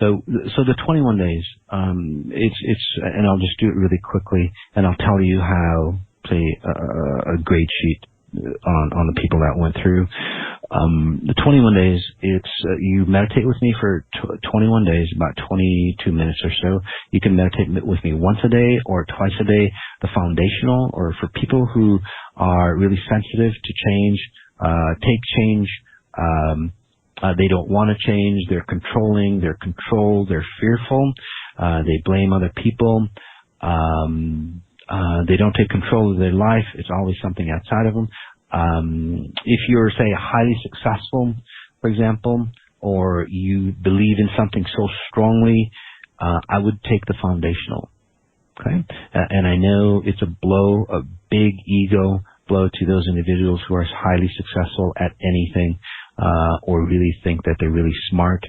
So the 21 days, and I'll just do it really quickly, and I'll tell you how, say, a grade sheet on the people that went through. The 21 days, you meditate with me for 21 days, about 22 minutes or so. You can meditate with me once a day or twice a day. The foundational, or for people who are really sensitive to change, take change, they don't want to change, they're controlling, they're controlled, they're fearful, they blame other people, they don't take control of their life, it's always something outside of them. If you're, say, highly successful, for example, or you believe in something so strongly, I would take the foundational. Okay? And I know it's a big ego blow to those individuals who are highly successful at anything, or really think that they're really smart,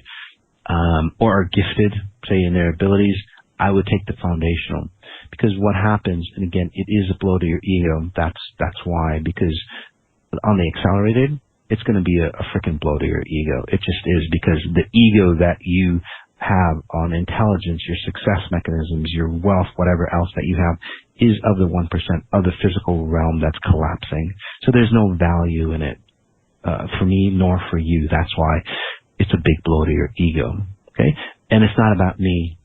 or are gifted, say, in their abilities. I would take the foundational, because what happens, and again, it is a blow to your ego. That's why, because on the accelerated, it's going to be a freaking blow to your ego. It just is, because the ego that you have on intelligence, your success mechanisms, your wealth, whatever else that you have, is of the 1% of the physical realm that's collapsing. So there's no value in it, for me nor for you. That's why it's a big blow to your ego. Okay, and it's not about me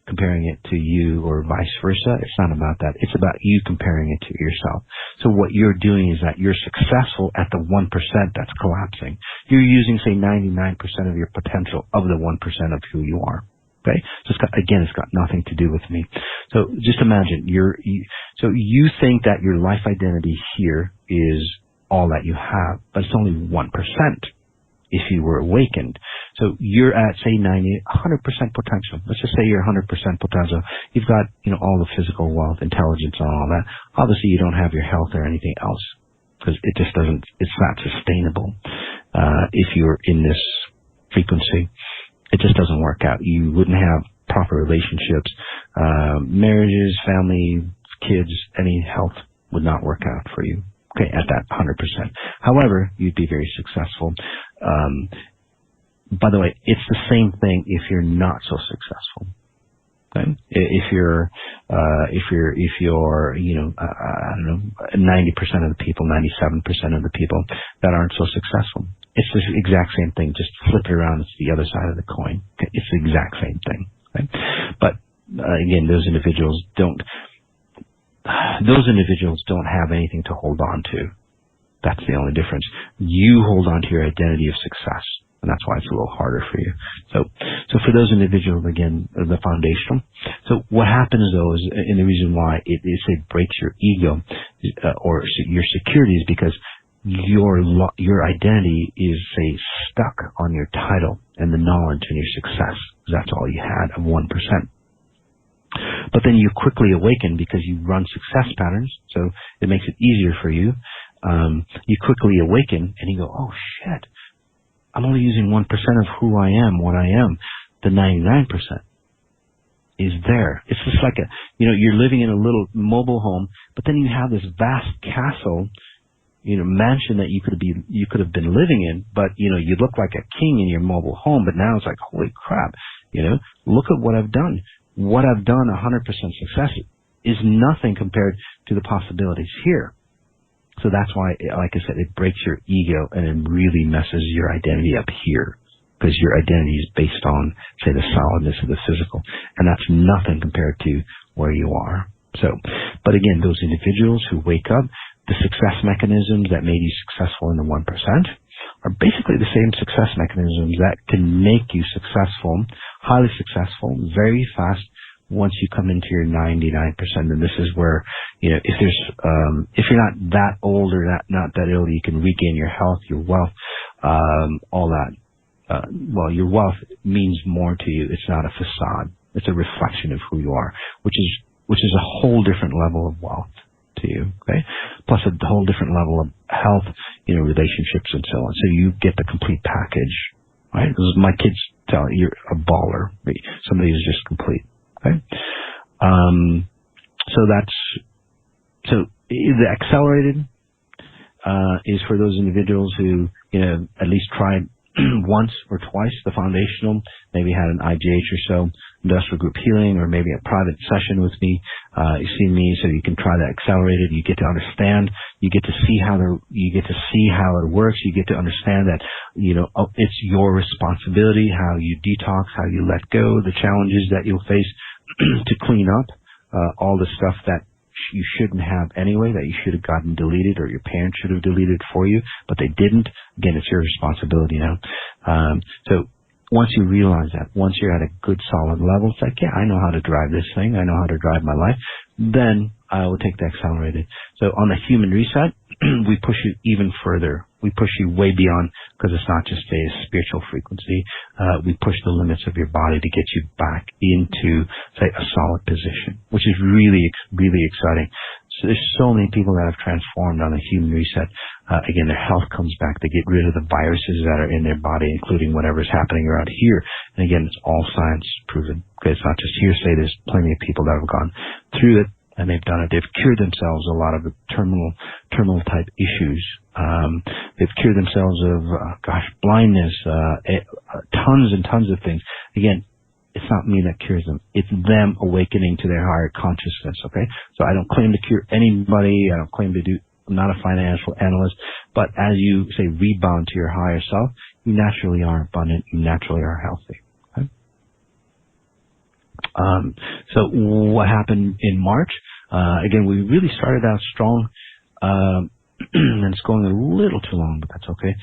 comparing it to you or vice versa. It's not about that. It's about you comparing it to yourself. So what you're doing is that you're successful at the 1% that's collapsing. You're using, say, 99% of your potential of the 1% of who you are. Okay? So it's got nothing to do with me. So just imagine so you think that your life identity here is all that you have, but it's only 1%. If you were awakened. So you're at, say, 100% potential. Let's just say you're 100% potential. You've got, all the physical wealth, intelligence, and all that. Obviously, you don't have your health or anything else, because it's not sustainable. If you're in this frequency, it just doesn't work out. You wouldn't have proper relationships, marriages, family, kids, any health would not work out for you. Okay, at that 100%. However, you'd be very successful. By the way, it's the same thing if you're not so successful. Okay, if you're, I don't know, 90% of the people, 97% of the people that aren't so successful, it's the exact same thing. Just flip it around. It's the other side of the coin. Okay? It's the exact same thing. Okay? But again, those individuals don't have anything to hold on to. That's the only difference. You hold on to your identity of success, and that's why it's a little harder for you. So for those individuals, again, the foundational. So what happens, though, is, and the reason why it breaks your ego or your security is because your identity is, say, stuck on your title and the knowledge and your success. That's all you had of 1%. But then you quickly awaken because you run success patterns, so it makes it easier for you. You quickly awaken and you go, oh shit, I'm only using 1% of who I am, what I am. The 99% is there. It's just like you're living in a little mobile home, but then you have this vast castle, mansion that you could have been living in, but you look like a king in your mobile home, but now it's like, holy crap, look at what I've done. What I've done, 100% success, is nothing compared to the possibilities here. So that's why, like I said, it breaks your ego and it really messes your identity up here, because your identity is based on, say, the solidness of the physical, and that's nothing compared to where you are. So, but again, those individuals who wake up, the success mechanisms that made you successful in the 1% are basically the same success mechanisms that can make you successful, highly successful, very fast once you come into your 99%. And this is where, if you're not that old or not that ill, you can regain your health, your wealth, all that. Well, your wealth means more to you. It's not a facade. It's a reflection of who you are, which is a whole different level of wealth to you, okay? Plus a whole different level of health, relationships and so on. So you get the complete package, right? Because my kids tell you, you're a baller. Somebody who's just complete, okay? So the accelerated is for those individuals who, at least tried once or twice, the foundational, maybe had an IGH or so, industrial group healing, or maybe a private session with me. You see me, so you can try that accelerated. You get to understand. You get to see how it works. You get to understand that, it's your responsibility, how you detox, how you let go, the challenges that you'll face to clean up all the stuff that you shouldn't have anyway, that you should have gotten deleted, or your parents should have deleted for you, but they didn't. Again, it's your responsibility now. So once you realize that, once you're at a good solid level, it's like, yeah, I know how to drive this thing. I know how to drive my life. Then I will take the accelerated. So on the human reset, we push you even further. We push you way beyond, because it's not just a spiritual frequency. We push the limits of your body to get you back into, say, a solid position, which is really, really exciting. So there's so many people that have transformed on a human reset. Again, their health comes back. They get rid of the viruses that are in their body, including whatever's happening around here. And again, it's all science proven. Okay, it's not just hearsay. There's plenty of people that have gone through it, and they've done it. They've cured themselves a lot of the terminal type issues. They've cured themselves of, blindness, tons and tons of things. Again, it's not me that cures them. It's them awakening to their higher consciousness, okay? So I don't claim to cure anybody. I don't claim to do, I'm not a financial analyst. But as you, say, rebound to your higher self, you naturally are abundant. You naturally are healthy. Okay? So what happened in March? Again, we really started out strong. And it's going a little too long, but that's okay.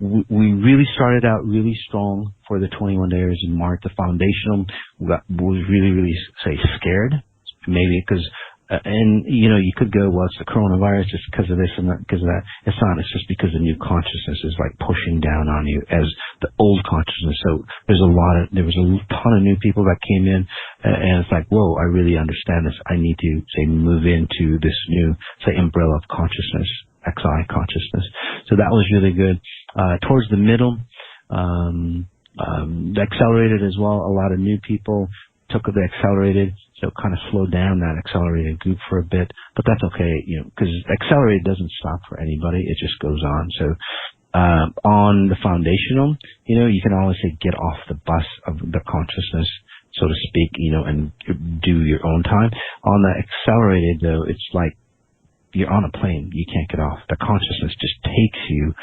We really started out really strong for the 21 days in March. The foundational was really, really, say, scared, maybe because, you could go, well, it's the coronavirus just because of this and that, because of that. It's not. It's just because the new consciousness is like pushing down on you as the old consciousness. So there was a ton of new people that came in, and it's like, whoa, I really understand this. I need to, say, move into this new, say, umbrella of consciousness, XI consciousness. So that was really good. Towards the middle, the accelerated as well. A lot of new people took the accelerated, so kind of slowed down that accelerated group for a bit, but that's okay, because accelerated doesn't stop for anybody. It just goes on. So, on the foundational, you can always say, get off the bus of the consciousness, so to speak, and do your own time. On the accelerated, though, it's like you're on a plane. You can't get off. The consciousness just takes you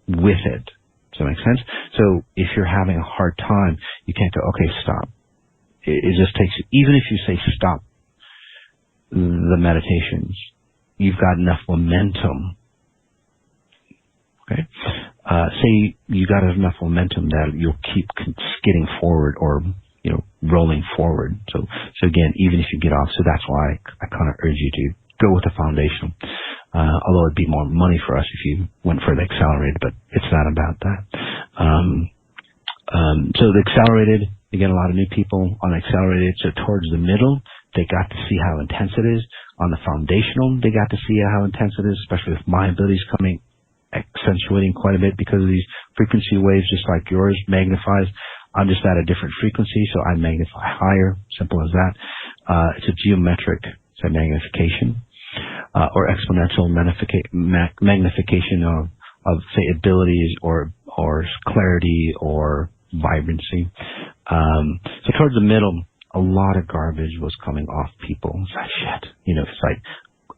with it. Does that make sense? So if you're having a hard time, you can't go, okay, stop. It just takes you, even if you say stop the meditations, you've got enough momentum. Okay? Say you got enough momentum that you'll keep skidding forward or, rolling forward. So again, even if you get off, so that's why I kind of urge you to go with the foundational. Although it'd be more money for us if you went for the accelerated, but it's not about that. So the accelerated, again, a lot of new people on accelerated. So towards the middle, they got to see how intense it is. On the foundational, they got to see how intense it is, especially with my abilities coming, accentuating quite a bit because of these frequency waves, just like yours magnifies. I'm just at a different frequency, so I magnify higher. Simple as that. It's a geometric, say, magnification, or exponential magnification of, say, abilities or clarity or vibrancy. So towards the middle, a lot of garbage was coming off people. It's like, shit. It's like,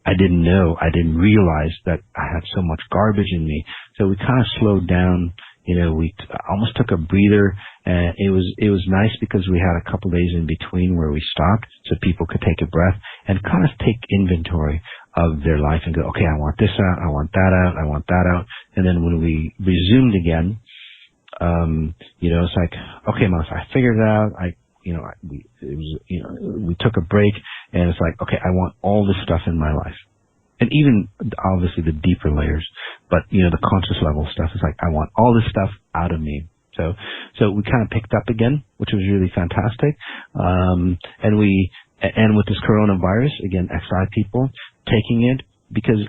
I didn't realize that I had so much garbage in me. So we kind of slowed down. We almost took a breather, and it was nice because we had a couple days in between where we stopped so people could take a breath and kind of take inventory of their life and go, okay, I want this out, I want that out, I want that out. And then when we resumed again, it's like, okay, Melissa, I figured it out. We took a break, and it's like, okay, I want all this stuff in my life. And even obviously the deeper layers, but the conscious level stuff is like, I want all this stuff out of me. So we kind of picked up again, which was really fantastic. And with this coronavirus, again, XI people taking it, because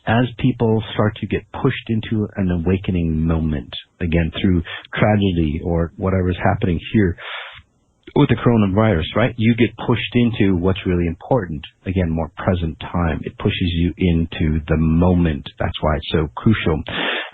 as people start to get pushed into an awakening moment, again, through tragedy or whatever's happening here with the coronavirus, right? You get pushed into what's really important. Again, more present time. It pushes you into the moment. That's why it's so crucial.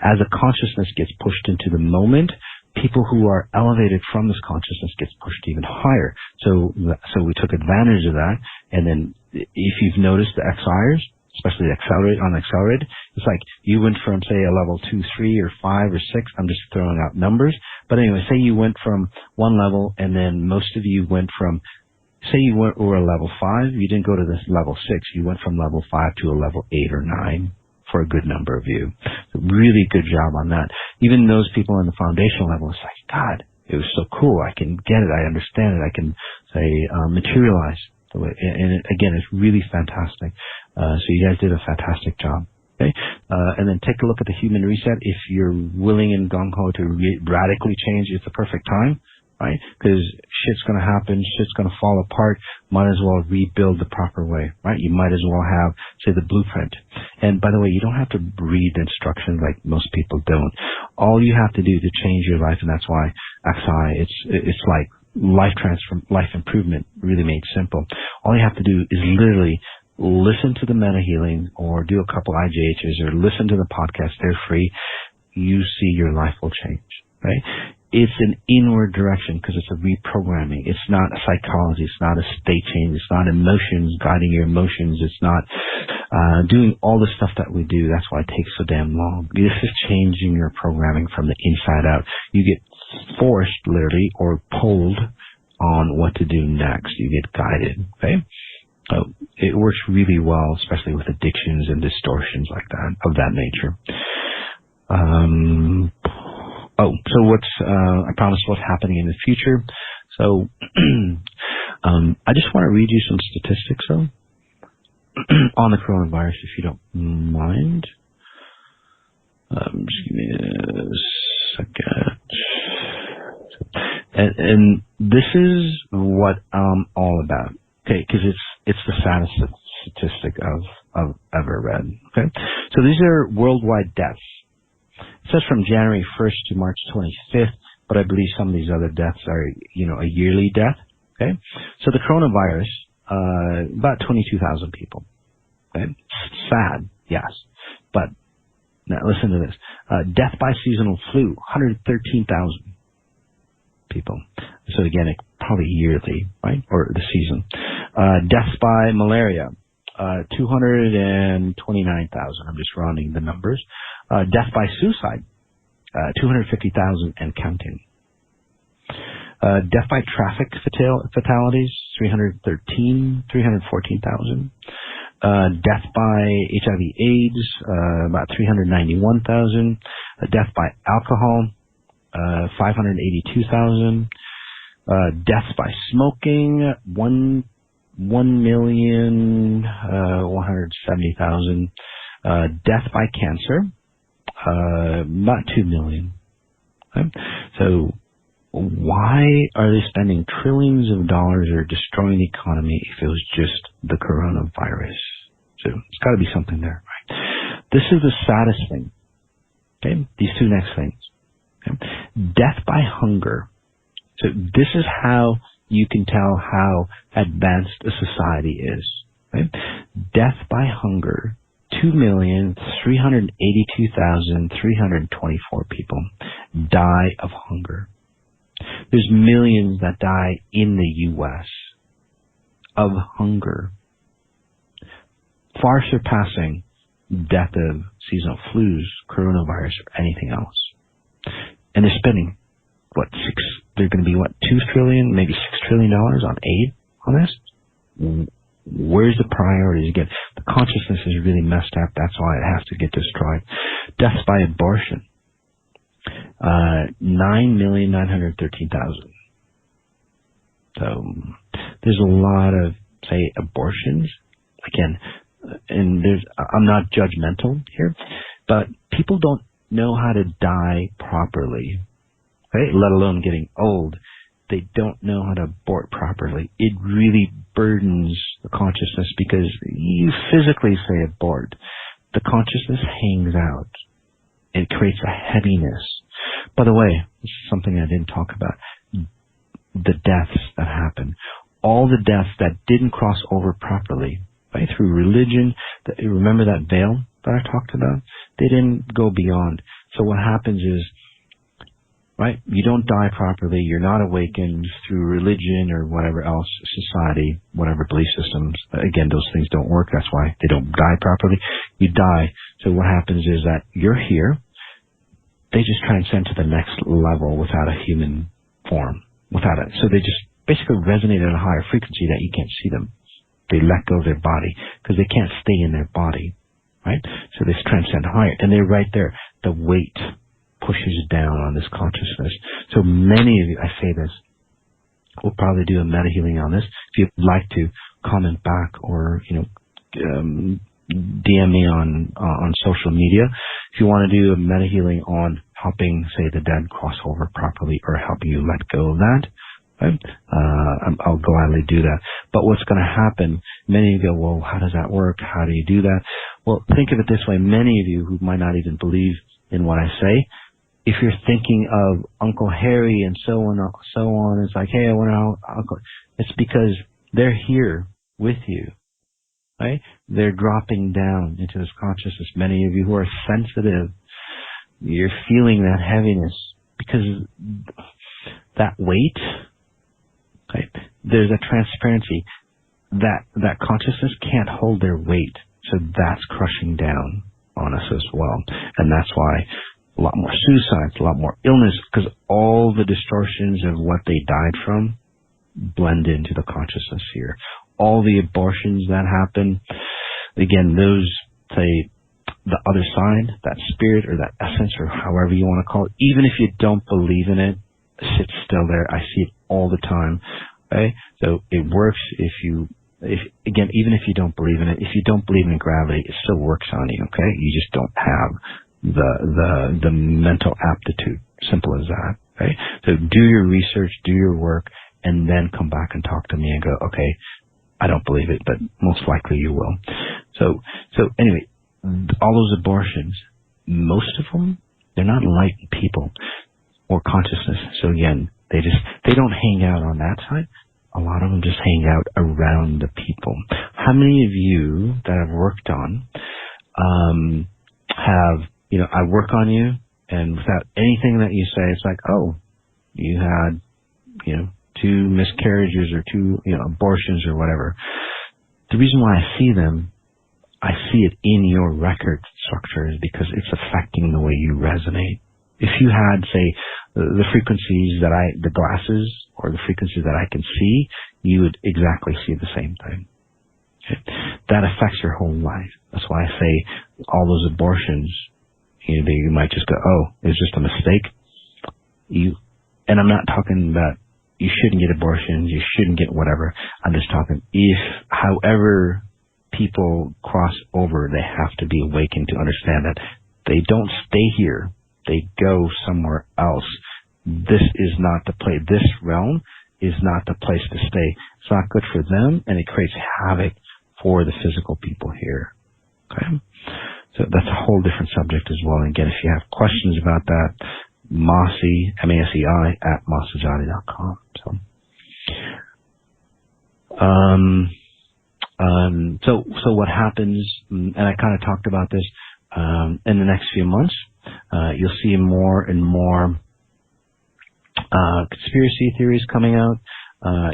As a consciousness gets pushed into the moment, people who are elevated from this consciousness gets pushed even higher. So we took advantage of that. And then if you've noticed the XIers, especially the accelerated, it's like you went from, say, a level 2, 3, or 5, or 6. I'm just throwing out numbers. But anyway, say you went from one level, and then most of you went from, say you were a level 5, you didn't go to this level 6. You went from level 5 to a level 8 or 9 for a good number of you. So really good job on that. Even those people in the foundational level, it's like, God, it was so cool. I can get it. I understand it. I can, say, materialize. And again, it's really fantastic. So you guys did a fantastic job. Okay, and then take a look at the human reset. If you're willing and gung-ho to radically change, it's the perfect time, right? Because shit's going to happen, shit's going to fall apart. Might as well rebuild the proper way, right? You might as well have, say, the blueprint. And by the way, you don't have to read instructions like most people don't. All you have to do to change your life, and that's why XI, it's like life improvement, really made simple. All you have to do is literally listen to the Medihealing, or do a couple IJHs, or listen to the podcast. They're free. You see your life will change, right? It's an inward direction because it's a reprogramming. It's not a psychology. It's not a state change. It's not emotions, guiding your emotions. It's not doing all the stuff that we do. That's why it takes so damn long. This is changing your programming from the inside out. You get forced, literally, or pulled on what to do next. You get guided, okay? So it works really well, especially with addictions and distortions like that, of that nature. So what's, I promised what's happening in the future. So, I just want to read you some statistics, though, on the coronavirus, if you don't mind. Just give me a second. And this is what I'm all about. Okay, because it's the saddest statistic I've ever read. Okay, so these are worldwide deaths. It says from January 1st to March 25th, but I believe some of these other deaths are, a yearly death. Okay, so the coronavirus, about 22,000 people. Okay, sad, yes, but now listen to this: death by seasonal flu, 113,000 people. So again, it probably yearly, right, or the season. Deaths by malaria, 229,000. I'm just rounding the numbers. Death by suicide, 250,000 and counting. Death by traffic fatalities, 314,000. Death by HIV/AIDS, about 391,000. Death by alcohol, 582,000. Deaths by smoking, 1,170,000. Death by cancer, about 2 million. Okay? So why are they spending trillions of dollars or destroying the economy if it was just the coronavirus? So it's got to be something there, right? This is the saddest thing. Okay, these two next things. Okay? Death by hunger. So this is how you can tell how advanced a society is. Right? Death by hunger, 2,382,324 people die of hunger. There's millions that die in the U.S. of hunger, far surpassing death of seasonal flus, coronavirus, or anything else. And they're spending, they're going to be, 2 trillion, maybe $6 trillion on aid on this? Where's the priorities? Again, the consciousness is really messed up. That's why it has to get destroyed. Deaths by abortion, 9,913,000. So there's a lot of, say, abortions. Again, and I'm not judgmental here, but people don't know how to die properly, right? Let alone getting old. They don't know how to abort properly. It really burdens the consciousness because you physically say abort. The consciousness hangs out. It creates a heaviness. By the way, this is something I didn't talk about. The deaths that happen. All the deaths that didn't cross over properly, right, through religion. Remember that veil that I talked about? They didn't go beyond. So what happens is, right, you don't die properly, you're not awakened through religion or whatever else, society, whatever belief systems. Again, those things don't work. That's why they don't die properly. You die. So what happens is that you're here. They just transcend to the next level without a human form, without it. So they just basically resonate at a higher frequency that you can't see them. They let go of their body because they can't stay in their body, right? So they transcend higher, and they're right there. The weight pushes down on this consciousness. So many of you, I say this, we'll probably do a meta healing on this. If you'd like to comment back or, DM me on social media. If you want to do a meta healing on helping, say, the dead cross over properly or helping you let go of that, right? I'll gladly do that. But what's going to happen, many of you go, well, how does that work? How do you do that? Well, think of it this way. Many of you who might not even believe in what I say, if you're thinking of Uncle Harry and so on, it's like, hey, I want to Uncle. It's because they're here with you, right? They're dropping down into this consciousness. Many of you who are sensitive, you're feeling that heaviness because that weight, right? There's a transparency that consciousness can't hold their weight. So that's crushing down on us as well. And that's why a lot more suicides, a lot more illness, because all the distortions of what they died from blend into the consciousness here. All the abortions that happen, again, those, say, the other side, that spirit or that essence or however you want to call it, even if you don't believe in it, sits still there. I see it all the time. Okay? So it works again, even if you don't believe in it, if you don't believe in gravity, it still works on you, okay? You just don't have the mental aptitude. Simple as that, okay? So do your research, do your work, and then come back and talk to me and go, okay, I don't believe it, but most likely you will. So anyway, all those abortions, most of them, they're not enlightened people or consciousness. So again, they don't hang out on that side. A lot of them just hang out around the people. How many of you that I've worked on have, I work on you, and without anything that you say, it's like, oh, you had, 2 miscarriages or 2, abortions or whatever. The reason why I see them, I see it in your record structure is because it's affecting the way you resonate. If you had, say, the frequencies the glasses or the frequencies that I can see, you would exactly see the same thing. Okay? That affects your whole life. That's why I say all those abortions, you might just go, oh, it's just a mistake. And I'm not talking that you shouldn't get abortions, you shouldn't get whatever. I'm just talking however people cross over, they have to be awakened to understand that they don't stay here. They go somewhere else. This is not the place. This realm is not the place to stay. It's not good for them, and it creates havoc for the physical people here. Okay? So that's a whole different subject as well. And again, if you have questions about that, Masei, M-A-S-E-I, @masajati.com. So what happens, and I kind of talked about this, in the next few months, you'll see more and more conspiracy theories coming out.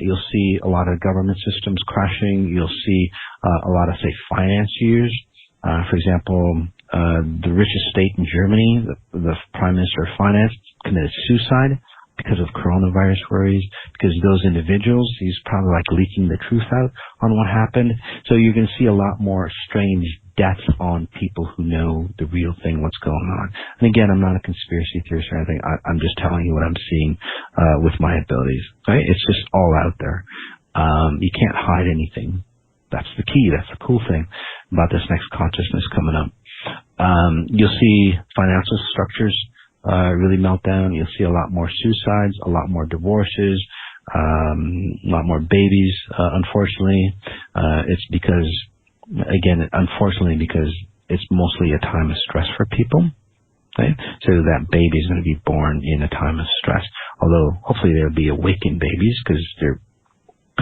You'll see a lot of government systems crashing. You'll see a lot of, say, financiers. For example, the richest state in Germany, the Prime Minister of Finance, committed suicide because of coronavirus worries, because those individuals, he's probably like leaking the truth out on what happened. So you're going to see a lot more strange deaths on people who know the real thing, what's going on. And again, I'm not a conspiracy theorist or anything. I'm just telling you what I'm seeing with my abilities. Right? It's just all out there. You can't hide anything. That's the key. That's the cool thing about this next consciousness coming up. You'll see financial structures really melt down. You'll see a lot more suicides, a lot more divorces, a lot more babies, unfortunately. It's because, again, unfortunately, because it's mostly a time of stress for people. Okay? So that baby is going to be born in a time of stress. Although, hopefully, there'll be awakened babies because they're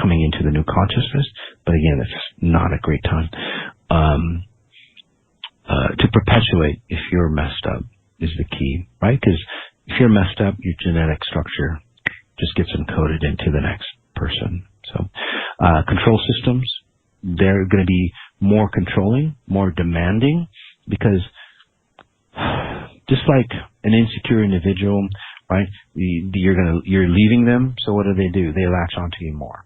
coming into the new consciousness. But again, it's not a great time to perpetuate if you're messed up. is the key, right? Because if you're messed up, your genetic structure just gets encoded into the next person. So, control systems, they're going to be more controlling, more demanding, because just like an insecure individual, right? You're leaving them. So what do? They latch onto you more,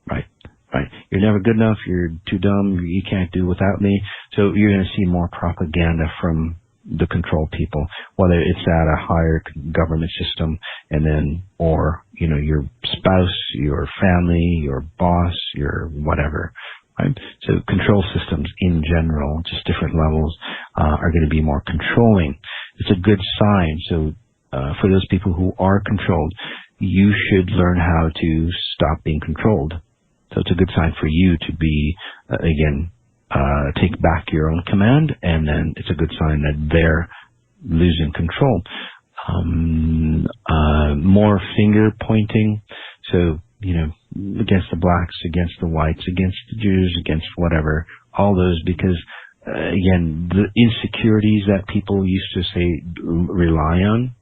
right? Right. You're never good enough. You're too dumb. You can't do without me. So you're going to see more propaganda from the control people, whether it's at a higher government system, and then, or, your spouse, your family, your boss, your whatever, right? So control systems in general, just different levels, are going to be more controlling. It's a good sign. So, for those people who are controlled, you should learn how to stop being controlled. So it's a good sign for you to be, again, take back your own command, and then it's a good sign that they're losing control. More finger pointing. So, against the blacks, against the whites, against the Jews, against whatever, all those, because, again, the insecurities that people used to say rely on,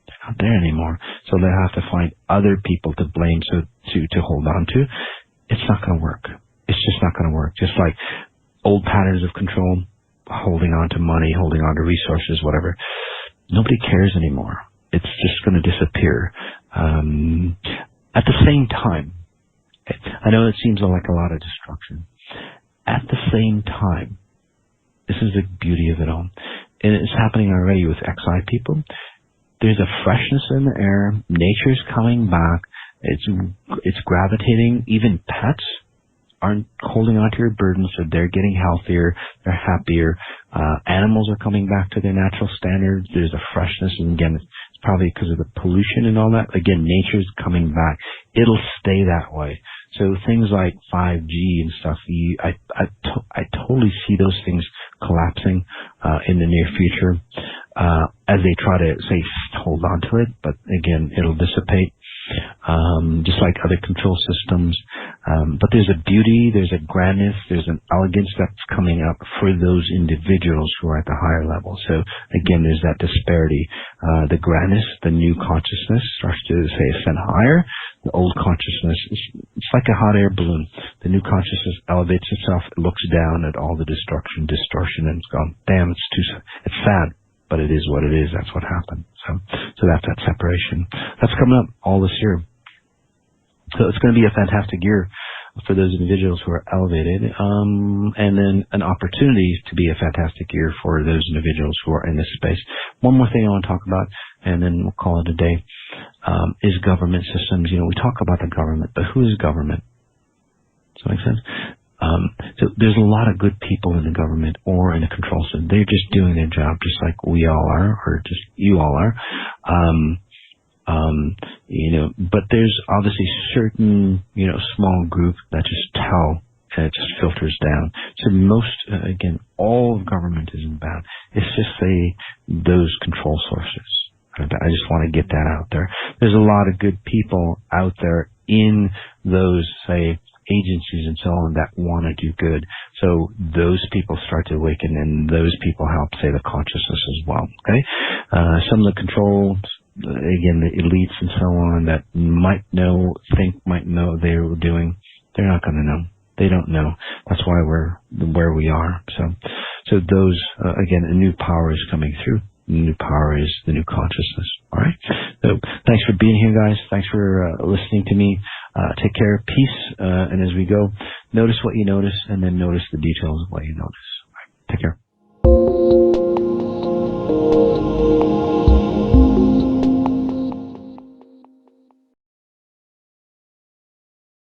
they're not there anymore. So they have to find other people to blame, to hold on to. It's not going to work. It's just not going to work. Just like old patterns of control, holding on to money, holding on to resources, whatever. Nobody cares anymore. It's just going to disappear. At the same time, I know it seems like a lot of destruction. At the same time, this is the beauty of it all. And it's happening already with XI people. There's a freshness in the air. Nature's coming back. It's gravitating. Even pets aren't holding on to your burden, so they're getting healthier, they're happier. Animals are coming back to their natural standards. There's a freshness, and again, it's probably because of the pollution and all that. Again, nature's coming back. It'll stay that way. So things like 5G and stuff, I totally see those things collapsing in the near future as they try to hold on to it. But again, it'll dissipate. Just like other control systems. But there's a beauty, there's a grandness, there's an elegance that's coming up for those individuals who are at the higher level. So again, there's that disparity. The grandness, the new consciousness starts to ascend higher. The old consciousness, it's like a hot air balloon. The new consciousness elevates itself, it looks down at all the destruction, distortion, and it's gone, damn, it's sad. But it is what it is. That's what happened. So that's that separation. That's coming up all this year. So it's going to be a fantastic year for those individuals who are elevated, and then an opportunity to be a fantastic year for those individuals who are in this space. One more thing I want to talk about, and then we'll call it a day, is government systems. We talk about the government, but who is government? Does that make sense? So there's a lot of good people in the government or in the control system. They're just doing their job just like we all are, or just you all are. But there's obviously certain, small group that just tell, and it just filters down. So again, all of government isn't bad. It's just those control sources. I just want to get that out there. There's a lot of good people out there in those, agencies and so on that want to do good. So those people start to awaken, and those people help, the consciousness as well. Okay? Some of the controls, again, the elites and so on that might know they were doing, they're not going to know. They don't know. That's why we're where we are. So those, again, a new power is coming through. The new power is the new consciousness. All right. So thanks for being here, guys. Thanks for listening to me. Take care. Peace. And as we go, notice what you notice, and then notice the details of what you notice.